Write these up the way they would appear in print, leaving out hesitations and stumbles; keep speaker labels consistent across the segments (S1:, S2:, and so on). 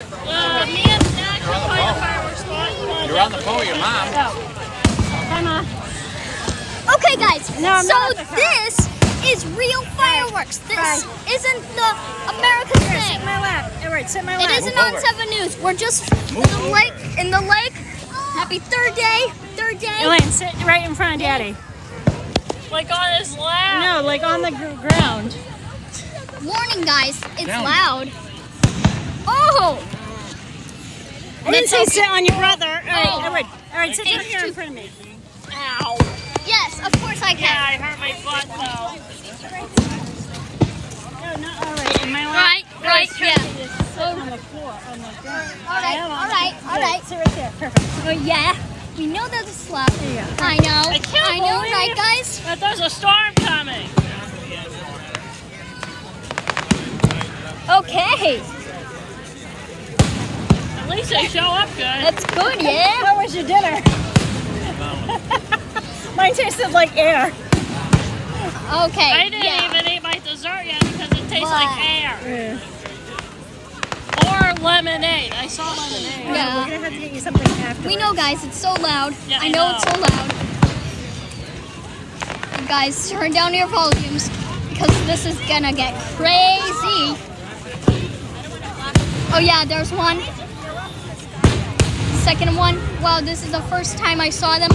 S1: Me and Zach can play the fireworks spot.
S2: You're on the phone with your mom.
S1: Hi, Ma.
S3: Okay, guys.
S1: No, I'm
S3: so
S1: not the car.
S3: this is real fireworks. This
S1: Right.
S3: isn't the American
S1: Sit
S3: thing.
S1: in my lap. All right, sit in my
S3: It
S1: lap.
S3: isn't
S2: Move
S3: on
S2: over.
S3: 7 News. We're just in the lake. In the lake. Happy third day. Third day.
S1: Elaine, sit right in front of Daddy.
S4: Like on his lap.
S1: No, like on the ground.
S3: Warning, guys. It's
S2: Down.
S3: loud. Oh.
S1: I didn't
S3: That's
S1: say
S3: okay.
S1: sit on your brother. All right,
S3: Oh.
S1: all right, sit down
S3: It's
S1: here in
S3: too-
S1: front of me.
S4: Ow.
S3: Yes, of course I
S4: Yeah,
S3: can.
S4: I hurt my butt though.
S1: No, not all right. In my lap.
S3: Right, yeah.
S1: On the floor, on the ground.
S3: All right, all right.
S1: Sit right there. Perfect.
S3: Oh yeah. We know that's a slap.
S1: There you go.
S3: I know.
S4: I can't
S3: I know,
S4: believe
S3: right, guys?
S4: that there's a storm coming.
S3: Okay.
S4: At least they show up good.
S3: That's good, yeah.
S1: How was your dinner? Mine tasted like air.
S3: Okay.
S4: I didn't
S3: yeah.
S4: even eat my dessert yet because it tastes
S3: Why?
S4: like air.
S1: Yeah.
S4: Or lemonade. I saw lemonade.
S3: Yeah.
S1: We're gonna have to get you something after.
S3: We know, guys, it's so loud.
S4: Yeah,
S3: I know it's so
S4: I know.
S3: loud. You guys, turn down your volumes because this is gonna get crazy. Oh yeah, there's one. Second one. Wow, this is the first time I saw them.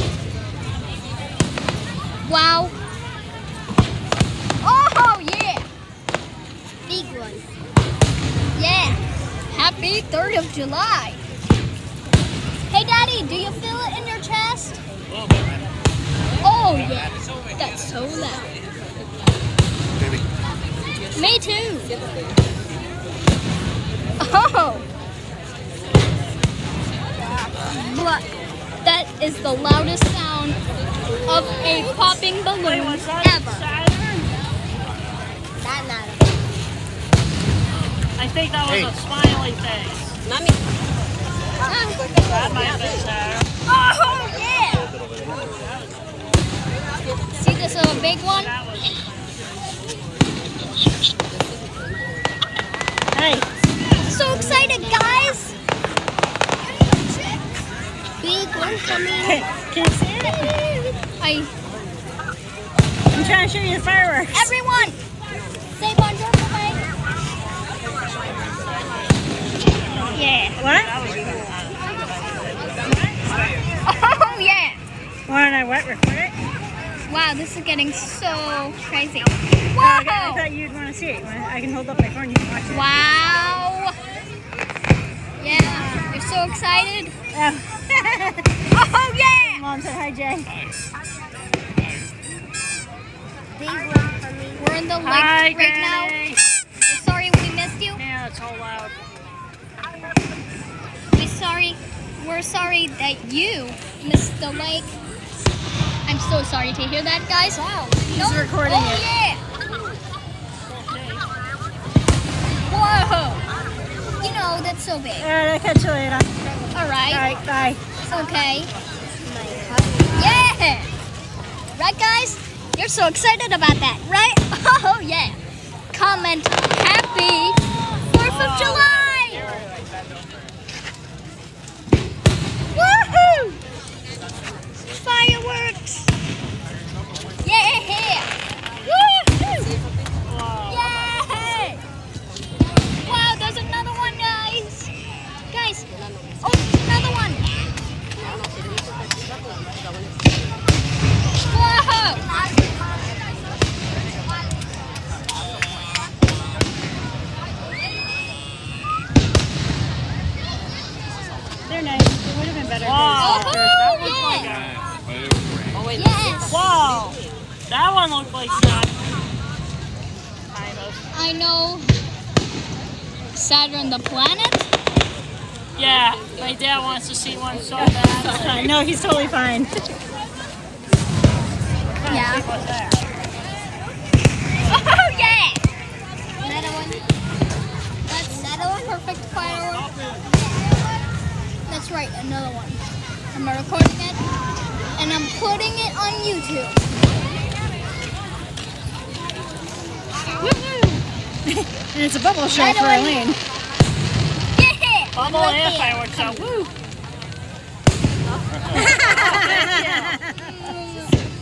S3: Wow. Oh yeah. Big one. Yeah. Happy 3rd of July. Hey, Daddy, do you feel it in your chest? Oh, yeah. That's so loud. Me too. Oh. But that is the loudest sound of a popping
S4: Wait,
S3: balloon
S4: was that
S3: ever.
S4: Saturn?
S3: That loud.
S4: I think that was
S2: Hey.
S4: a smiley face. That might have been Saturn.
S3: Oh, yeah. See this big one?
S4: That was.
S1: Hey,
S3: So excited, guys! Big one coming.
S1: can you see it? I'm trying to show you the fireworks.
S3: Everyone, say bonjour for me. Yeah.
S1: What?
S3: Oh yeah.
S1: Want I what? Record it?
S3: Wow, this is getting so crazy.
S1: I
S3: Wow.
S1: thought you'd want to see it. I can hold up my phone. You can watch it.
S3: Wow. Yeah. You're so excited.
S1: Oh.
S3: Oh yeah.
S1: Mom said hi, Jay.
S3: We're in the lake
S4: Hi,
S3: right now.
S4: Granny.
S3: We're sorry we missed you.
S4: Yeah, it's all loud.
S3: We're sorry that you missed the lake. I'm so sorry to hear that, guys. Wow.
S1: He's recording
S3: oh,
S1: it.
S3: yeah. Whoa. You know, that's so big.
S1: All right, I'll catch you later.
S3: All right.
S1: All right, bye.
S3: It's okay. Yeah. Right, guys? You're so excited about that, right? Oh, yeah. Comment happy 4th of July. Woohoo! Fireworks. Yeah. Woohoo! Yay! Wow, there's another one, guys. Guys. Oh, another one. Whoa!
S1: They're nice. It would have been better.
S4: Wow.
S3: Oh,
S4: That looked
S3: yeah.
S4: like a.
S3: Yes.
S4: Wow. That one looked like Saturn. Kind of.
S3: I know. Saturn the planet?
S4: Yeah, my dad wants to see one so bad.
S1: No, he's totally fine.
S3: Yeah.
S4: What's there?
S3: Oh, yeah! Another one. That's another one. Perfect firework. That's right, another one. I'm recording it, and I'm putting it on YouTube. Woohoo!
S1: And it's a bubble show
S3: Right
S1: for
S3: away.
S1: Elaine.
S3: Yeah!
S4: Bubble
S3: right
S4: and
S3: there.
S4: fireworks out. Woo!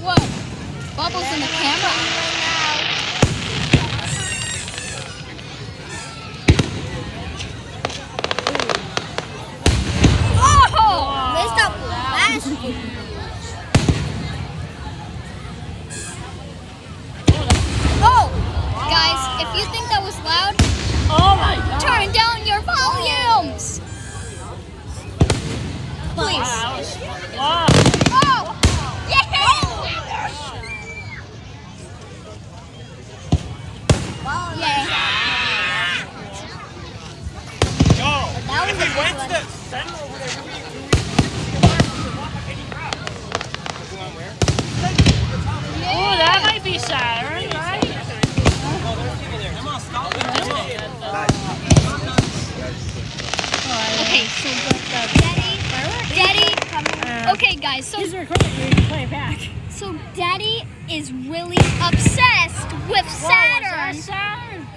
S3: Whoa. Bubbles in the camera. Oh!
S2: Messed up last year.
S3: Oh! Guys, if you think that was loud,
S4: Oh my god!
S3: turn down your volumes! Please.
S4: Wow.
S3: Oh! Yeah! Yeah.
S2: That was a good one.
S4: Oh, that might be Saturn, right?
S3: Okay, so Daddy. Okay, guys. So
S1: He's recording. You can play it back.
S3: So Daddy is really obsessed with Saturn.
S4: Saturn.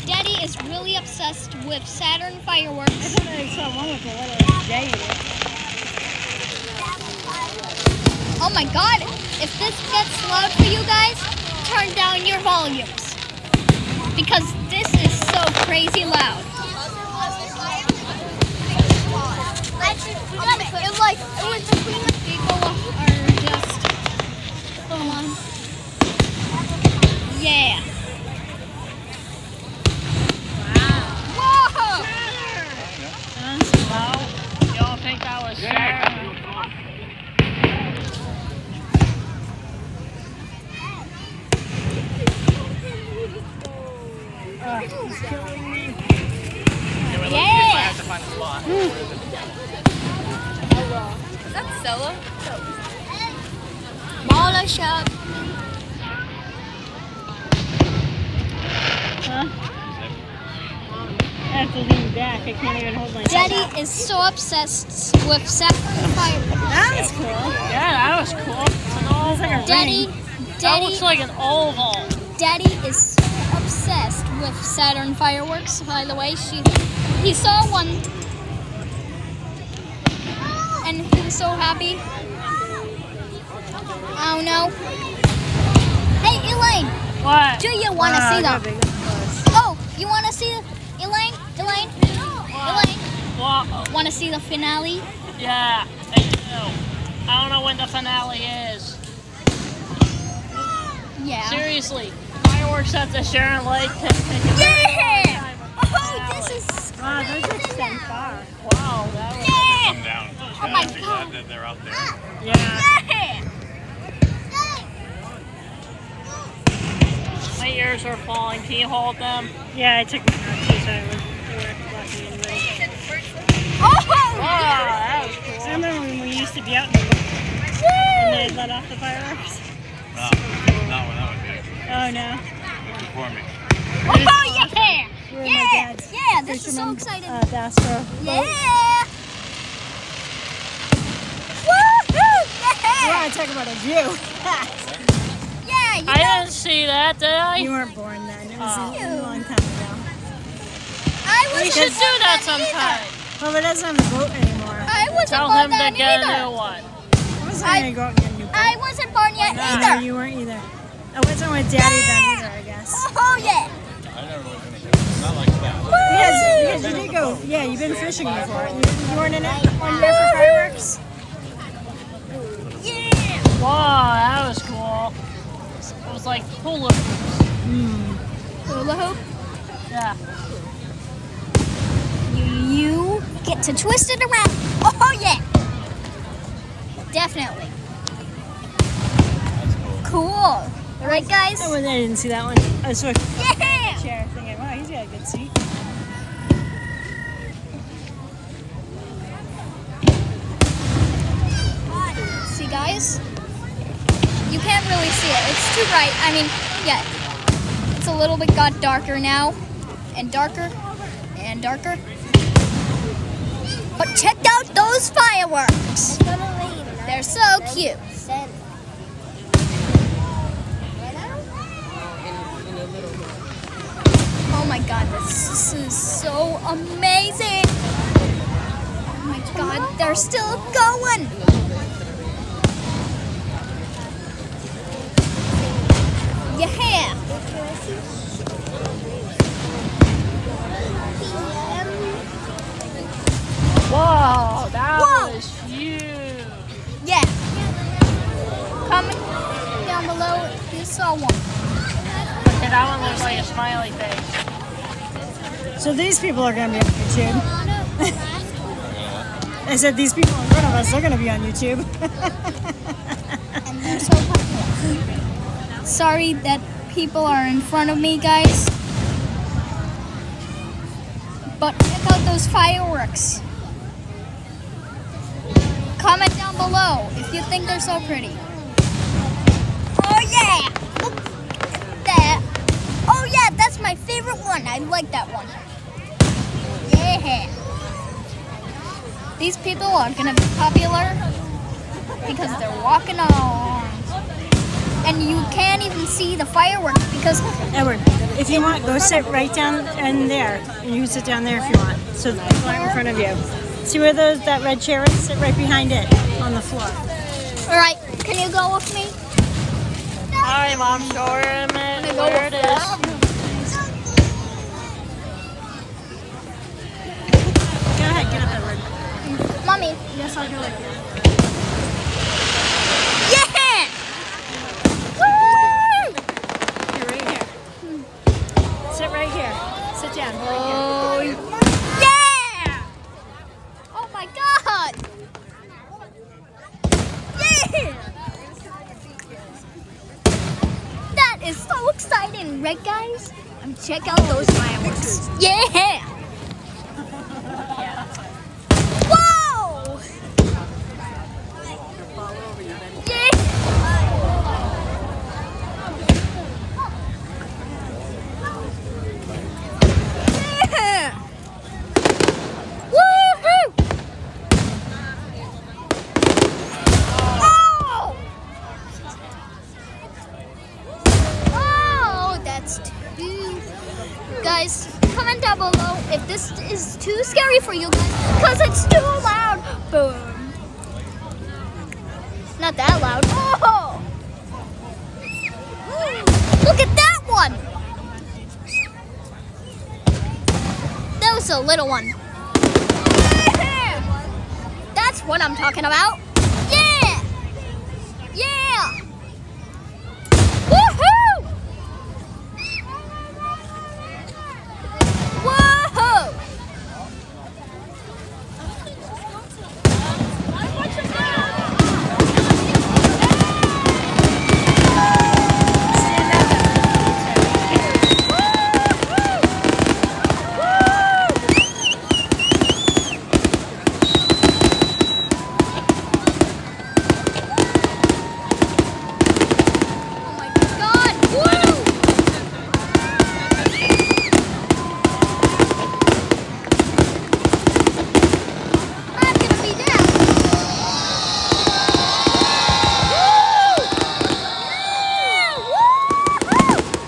S3: Daddy is really obsessed with Saturn
S1: I
S3: fireworks.
S1: thought I saw one with the letter J in it.
S3: Oh my god, if this gets loud for you guys, turn down your volumes. Because this is so crazy loud. People are just, come on. Yeah. Whoa!
S4: You don't think that was Saturn?
S3: Yeah!
S2: Is that Stella?
S3: Baller shop.
S1: Huh? I have to lean back. I can't even hold my
S3: Daddy is so obsessed with Saturn fireworks.
S1: That was cool.
S4: Yeah, that was cool. It's an oval.
S1: It's like a
S3: Daddy,
S1: ring.
S4: That looks
S3: Daddy,
S4: like an oval.
S3: Daddy is so obsessed with Saturn fireworks. By the way, he saw one, and he was so happy. Oh no! Hey Elaine,
S4: What?
S3: do you want to
S1: Wow,
S3: see
S1: look how
S3: them?
S1: big it was.
S3: Oh, you want to see Elaine? Elaine?
S4: What?
S3: Want to see the finale?
S4: Yeah, I do. I don't know when the finale is.
S3: Yeah.
S4: Seriously, fireworks at the Sharon Lake.
S3: Yeah! Oh, this is
S1: Wow, those extend far.
S4: Wow, that was.
S3: yeah!
S5: Down.
S3: Oh my god!
S5: That they're out there.
S1: Yeah.
S3: Yeah!
S4: My ears are falling. Can you hold them?
S1: Yeah, I took them out too, so I was lucky anyway.
S3: Oh!
S4: Wow, that was cool.
S1: I remember when we used to be out in the woods and they'd let off the fireworks.
S5: Not when I was there.
S1: Oh no.
S5: Before me.
S3: Oh yeah!
S1: We were in my
S3: Yeah!
S1: dad's
S3: Yeah! This is so
S1: fisherman,
S3: exciting.
S1: Bass Pro boat.
S3: Yeah! Woohoo!
S1: You
S3: Yeah!
S1: want to talk about a view?
S3: Yeah! You
S4: I
S3: know,
S4: didn't see that, did I?
S1: You weren't born then. It was
S3: Oh.
S1: a long time ago.
S3: I
S4: We
S3: wasn't
S4: should do
S3: born
S4: that
S3: then
S4: sometime.
S1: Well, it doesn't have a boat anymore.
S3: I wasn't
S4: Tell
S3: born
S4: him to
S3: then
S4: get a
S3: either.
S4: new one.
S1: I wasn't going to go out and get a new boat.
S3: I wasn't born yet
S1: No,
S3: either.
S1: you weren't either. I wasn't with Daddy then either, I guess.
S3: Oh yeah!
S5: I never was in a Not like that.
S1: Because you did go, yeah, you've been fishing before. You weren't in it one year for fireworks?
S3: Yeah!
S4: Wow, that was cool. It was like hula hoops.
S3: Hula hoop.
S4: Yeah.
S3: You get to twist it around. Oh yeah! Definitely. Cool. Right, guys?
S1: I didn't see that one. I was looking at
S3: Yeah!
S1: the chair thinking, wow, he's got a good seat.
S3: See, guys? You can't really see it. It's too bright. I mean, yeah. It's a little bit got darker now. And darker. And darker. But check out those fireworks. They're so cute. Oh my my god, this is so amazing! Oh my god, they're still going! Yeah!
S4: Whoa, that
S3: Whoa.
S4: was huge.
S3: Yeah! Comment down below if you saw one.
S4: Okay, that one looks like a smiley face.
S1: So these people are going to be on YouTube. I said these people in front of us are going to be on YouTube.
S3: And they're so popular. Sorry that people are in front of me, guys. But check out those fireworks. Comment down below if you think they're so pretty. Oh yeah! Look at that. Oh yeah, that's my favorite one. I like that one. Yeah. These people are gonna be popular because they're walking along. And you can't even see the fireworks because
S1: Edward, if you want, go sit right down in there. And you can sit down there if you want. So the people aren't in front of you. See where that red chair is? Sit right behind it on the floor.
S3: Alright, can you go with me?
S4: Alright, Mom, show her a minute where it is.
S1: Go ahead, get up, Edward.
S3: Mommy.
S1: Yes, I'll go with you.
S3: Yeah! Woo!
S1: You're right here. Sit right here. Sit down. Right here.
S3: Yeah! Oh my god! Yeah! That is so exciting, right guys? And check out those fireworks. Yeah! Whoa! Yeah! Yeah! Woohoo! Oh! Oh, that's too... Guys, comment down below if this is too scary for you guys, because it's too loud. Boom. Not that loud. Oh! Look at that one! That was a little one. Yeah! That's what I'm talking about. Yeah! Yeah! Woohoo! Whoa! Oh my God! Woo! I'm gonna be down. Woo! Woo! Woo! Woo!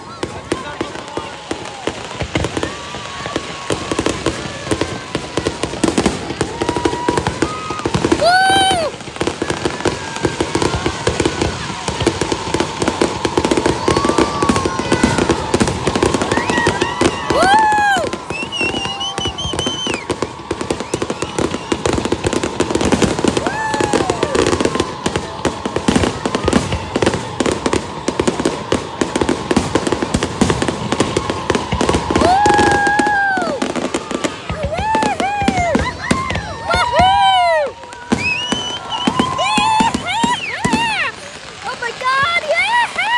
S3: Oh my God! Yeah!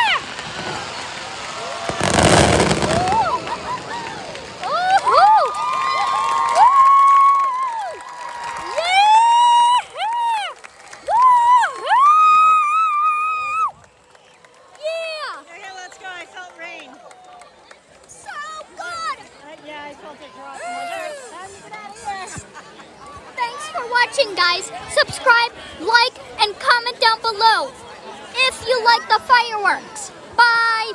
S1: Okay, let's go. I felt rain.
S3: So good!
S1: Yeah, I felt it drop.
S3: Thanks for watching, guys. Subscribe, like, and comment down below if you like the fireworks. Bye!